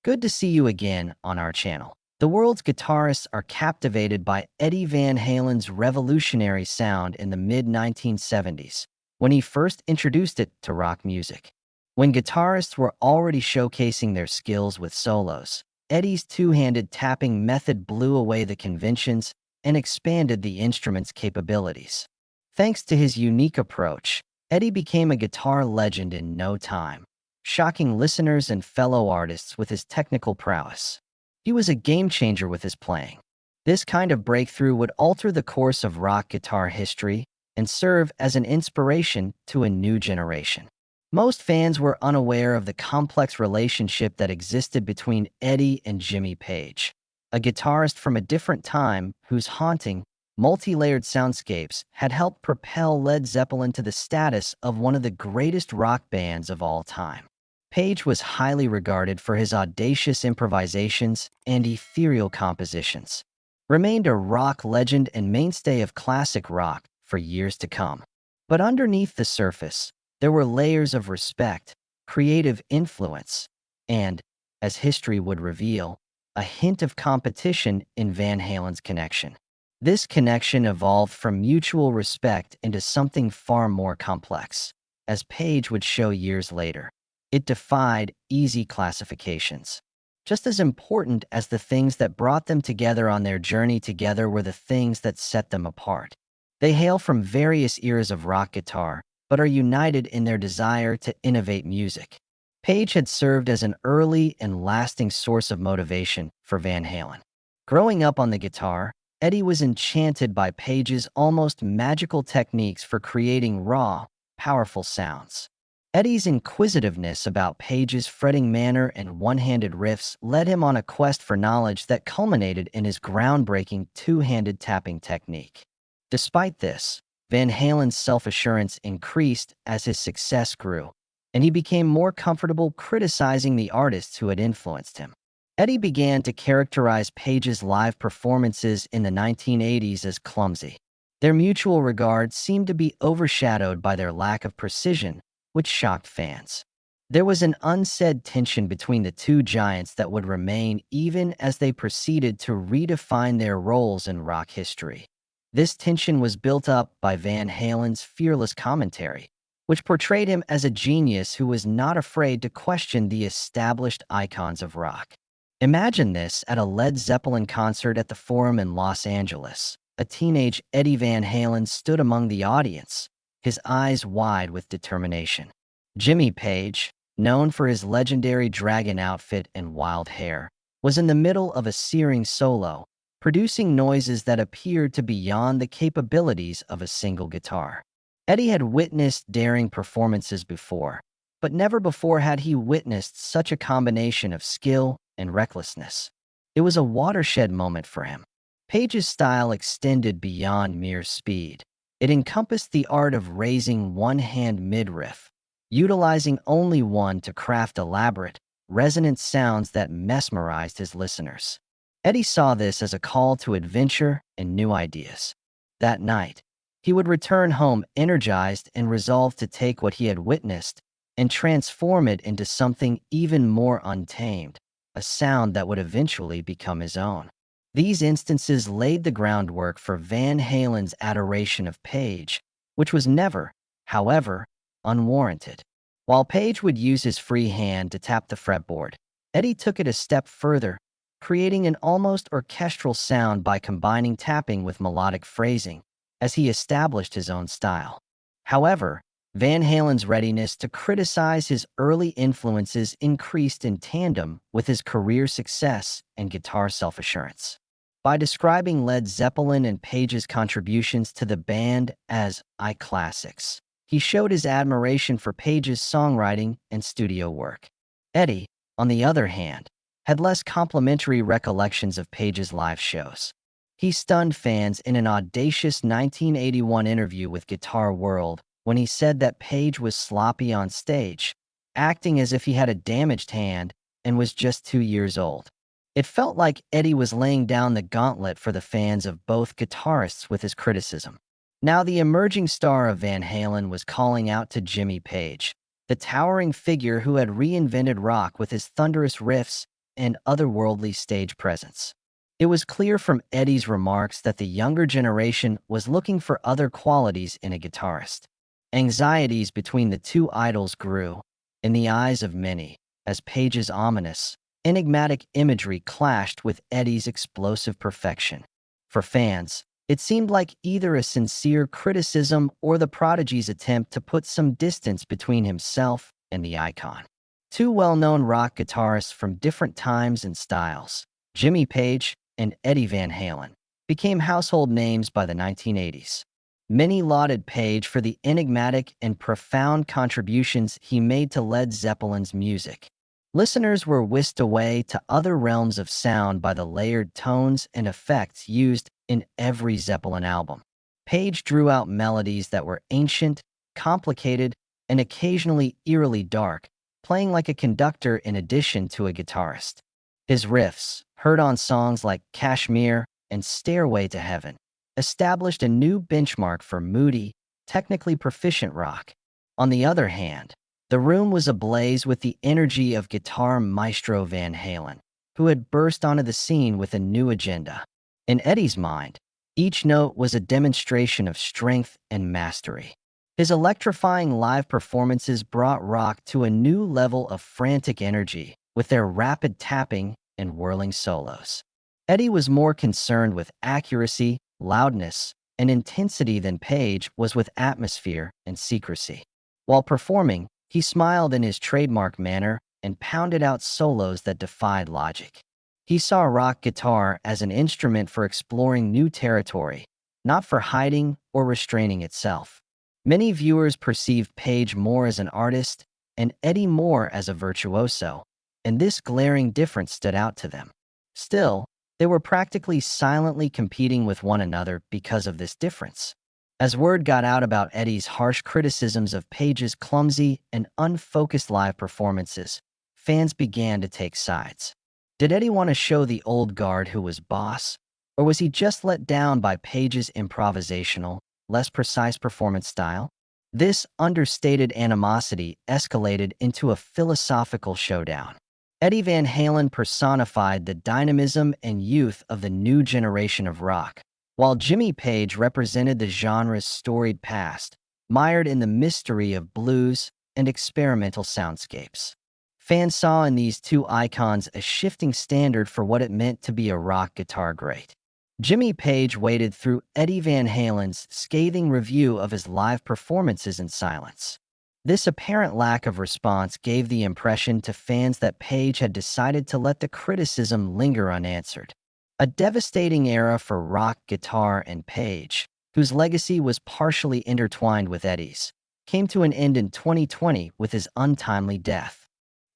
Good to see you again on our channel. The world's guitarists are captivated by Eddie Van Halen's revolutionary sound in the mid-1970s, when he first introduced it to rock music. When guitarists were already showcasing their skills with solos, Eddie's two-handed tapping method blew away the conventions and expanded the instrument's capabilities. Thanks to his unique approach, Eddie became a guitar legend in no time, shocking listeners and fellow artists with his technical prowess. He was a game-changer with his playing. This kind of breakthrough would alter the course of rock guitar history and serve as an inspiration to a new generation. Most fans were unaware of the complex relationship that existed between Eddie and Jimmy Page, a guitarist from a different time whose haunting, multi-layered soundscapes had helped propel Led Zeppelin to the status of one of the greatest rock bands of all time. Page was highly regarded for his audacious improvisations and ethereal compositions, remained a rock legend and mainstay of classic rock for years to come. But underneath the surface, there were layers of respect, creative influence, and, as history would reveal, a hint of competition in Van Halen's connection. This connection evolved from mutual respect into something far more complex, as Page would show years later. It defied easy classifications. Just as important as the things that brought them together on their journey together were the things that set them apart. They hail from various eras of rock guitar, but are united in their desire to innovate music. Page had served as an early and lasting source of motivation for Van Halen. Growing up on the guitar, Eddie was enchanted by Page's almost magical techniques for creating raw, powerful sounds. Eddie's inquisitiveness about Page's fretting manner and one-handed riffs led him on a quest for knowledge that culminated in his groundbreaking two-handed tapping technique. Despite this, Van Halen's self-assurance increased as his success grew, and he became more comfortable criticizing the artists who had influenced him. Eddie began to characterize Page's live performances in the 1980s as clumsy. Their mutual regard seemed to be overshadowed by their lack of precision, which shocked fans. There was an unsaid tension between the two giants that would remain even as they proceeded to redefine their roles in rock history. This tension was built up by Van Halen's fearless commentary, which portrayed him as a genius who was not afraid to question the established icons of rock. Imagine this at a Led Zeppelin concert at the Forum in Los Angeles. A teenage Eddie Van Halen stood among the audience, his eyes wide with determination. Jimmy Page, known for his legendary dragon outfit and wild hair, was in the middle of a searing solo, producing noises that appeared to be beyond the capabilities of a single guitar. Eddie had witnessed daring performances before, but never before had he witnessed such a combination of skill and recklessness. It was a watershed moment for him. Page's style extended beyond mere speed. It encompassed the art of raising one-hand mid-riff, utilizing only one to craft elaborate, resonant sounds that mesmerized his listeners. Eddie saw this as a call to adventure and new ideas. That night, he would return home energized and resolved to take what he had witnessed and transform it into something even more untamed, a sound that would eventually become his own. These instances laid the groundwork for Van Halen's adoration of Page, which was never, however, unwarranted. While Page would use his free hand to tap the fretboard, Eddie took it a step further, creating an almost orchestral sound by combining tapping with melodic phrasing, as he established his own style. However, Van Halen's readiness to criticize his early influences increased in tandem with his career success and guitar self-assurance. By describing Led Zeppelin and Page's contributions to the band as iclassics, he showed his admiration for Page's songwriting and studio work. Eddie, on the other hand, had less complimentary recollections of Page's live shows. He stunned fans in an audacious 1981 interview with Guitar World when he said that Page was sloppy on stage, acting as if he had a damaged hand and was just 2 years old. It felt like Eddie was laying down the gauntlet for the fans of both guitarists with his criticism. Now the emerging star of Van Halen was calling out to Jimmy Page, the towering figure who had reinvented rock with his thunderous riffs and otherworldly stage presence. It was clear from Eddie's remarks that the younger generation was looking for other qualities in a guitarist. Anxieties between the two idols grew, in the eyes of many, as Page's ominous, enigmatic imagery clashed with Eddie's explosive perfection. For fans, it seemed like either a sincere criticism or the prodigy's attempt to put some distance between himself and the icon. Two well-known rock guitarists from different times and styles, Jimmy Page and Eddie Van Halen, became household names by the 1980s. Many lauded Page for the enigmatic and profound contributions he made to Led Zeppelin's music. Listeners were whisked away to other realms of sound by the layered tones and effects used in every Zeppelin album. Page drew out melodies that were ancient, complicated, and occasionally eerily dark, playing like a conductor in addition to a guitarist. His riffs, heard on songs like Kashmir and Stairway to Heaven, established a new benchmark for moody, technically proficient rock. On the other hand, the room was ablaze with the energy of guitar maestro Van Halen, who had burst onto the scene with a new agenda. In Eddie's mind, each note was a demonstration of strength and mastery. His electrifying live performances brought rock to a new level of frantic energy with their rapid tapping and whirling solos. Eddie was more concerned with accuracy, loudness, and intensity than Page was with atmosphere and secrecy. While performing, he smiled in his trademark manner and pounded out solos that defied logic. He saw rock guitar as an instrument for exploring new territory, not for hiding or restraining itself. Many viewers perceived Page more as an artist and Eddie more as a virtuoso, and this glaring difference stood out to them. Still, they were practically silently competing with one another because of this difference. As word got out about Eddie's harsh criticisms of Page's clumsy and unfocused live performances, fans began to take sides. Did Eddie want to show the old guard who was boss, or was he just let down by Page's improvisational, less precise performance style? This understated animosity escalated into a philosophical showdown. Eddie Van Halen personified the dynamism and youth of the new generation of rock, while Jimmy Page represented the genre's storied past, mired in the mystery of blues and experimental soundscapes. Fans saw in these two icons a shifting standard for what it meant to be a rock guitar great. Jimmy Page waded through Eddie Van Halen's scathing review of his live performances in silence. This apparent lack of response gave the impression to fans that Page had decided to let the criticism linger unanswered. A devastating era for rock guitar and Page, whose legacy was partially intertwined with Eddie's, came to an end in 2020 with his untimely death.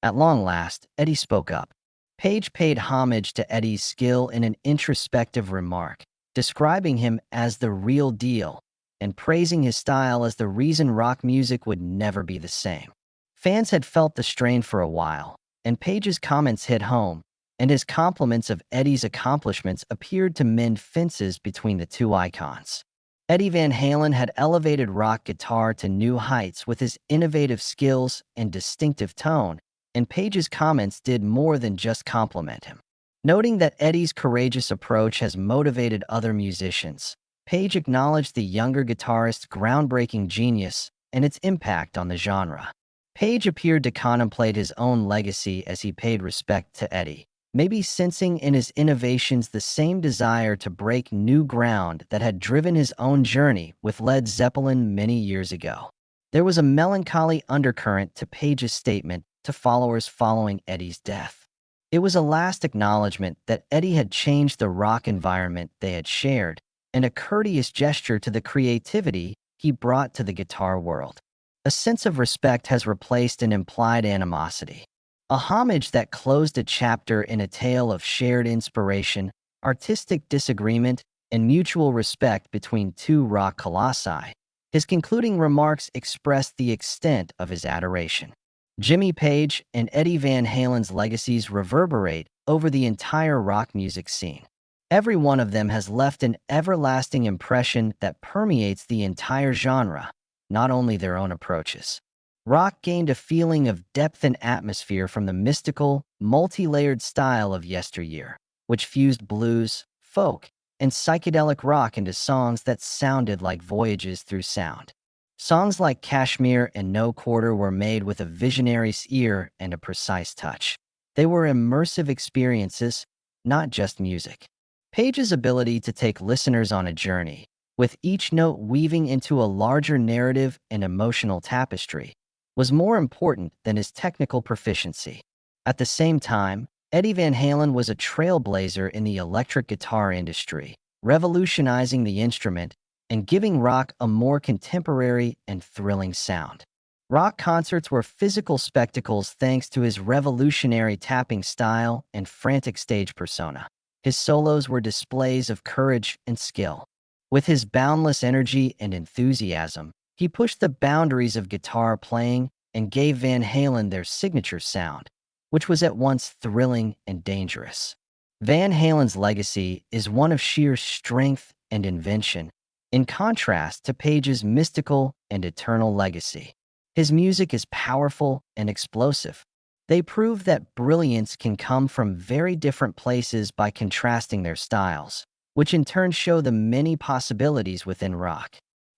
At long last, Eddie spoke up. Page paid homage to Eddie's skill in an introspective remark, describing him as the real deal and praising his style as the reason rock music would never be the same. Fans had felt the strain for a while, and Page's comments hit home, and his compliments of Eddie's accomplishments appeared to mend fences between the two icons. Eddie Van Halen had elevated rock guitar to new heights with his innovative skills and distinctive tone, and Page's comments did more than just compliment him. Noting that Eddie's courageous approach has motivated other musicians, Page acknowledged the younger guitarist's groundbreaking genius and its impact on the genre. Page appeared to contemplate his own legacy as he paid respect to Eddie, maybe sensing in his innovations the same desire to break new ground that had driven his own journey with Led Zeppelin many years ago. There was a melancholy undercurrent to Page's statement to followers following Eddie's death. It was a last acknowledgement that Eddie had changed the rock environment they had shared, and a courteous gesture to the creativity he brought to the guitar world. A sense of respect has replaced an implied animosity. A homage that closed a chapter in a tale of shared inspiration, artistic disagreement, and mutual respect between two rock colossi. His concluding remarks expressed the extent of his adoration. Jimmy Page and Eddie Van Halen's legacies reverberate over the entire rock music scene. Every one of them has left an everlasting impression that permeates the entire genre, not only their own approaches. Rock gained a feeling of depth and atmosphere from the mystical, multi-layered style of yesteryear, which fused blues, folk, and psychedelic rock into songs that sounded like voyages through sound. Songs like Kashmir and No Quarter were made with a visionary's ear and a precise touch. They were immersive experiences, not just music. Page's ability to take listeners on a journey, with each note weaving into a larger narrative and emotional tapestry, was more important than his technical proficiency. At the same time, Eddie Van Halen was a trailblazer in the electric guitar industry, revolutionizing the instrument and giving rock a more contemporary and thrilling sound. Rock concerts were physical spectacles thanks to his revolutionary tapping style and frantic stage persona. His solos were displays of courage and skill. With his boundless energy and enthusiasm, he pushed the boundaries of guitar playing and gave Van Halen their signature sound, which was at once thrilling and dangerous. Van Halen's legacy is one of sheer strength and invention, in contrast to Page's mystical and eternal legacy. His music is powerful and explosive. They prove that brilliance can come from very different places by contrasting their styles, which in turn show the many possibilities within rock.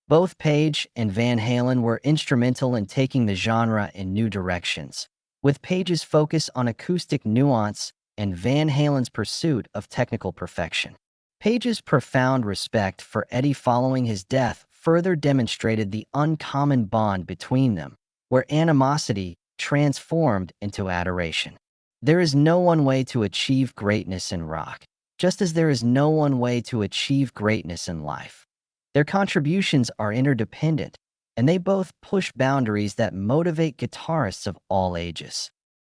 Both Page and Van Halen were instrumental in taking the genre in new directions, with Page's focus on acoustic nuance and Van Halen's pursuit of technical perfection. Page's profound respect for Eddie following his death further demonstrated the uncommon bond between them, where animosity transformed into adoration. There is no one way to achieve greatness in rock, just as there is no one way to achieve greatness in life. Their contributions are interdependent, and they both push boundaries that motivate guitarists of all ages.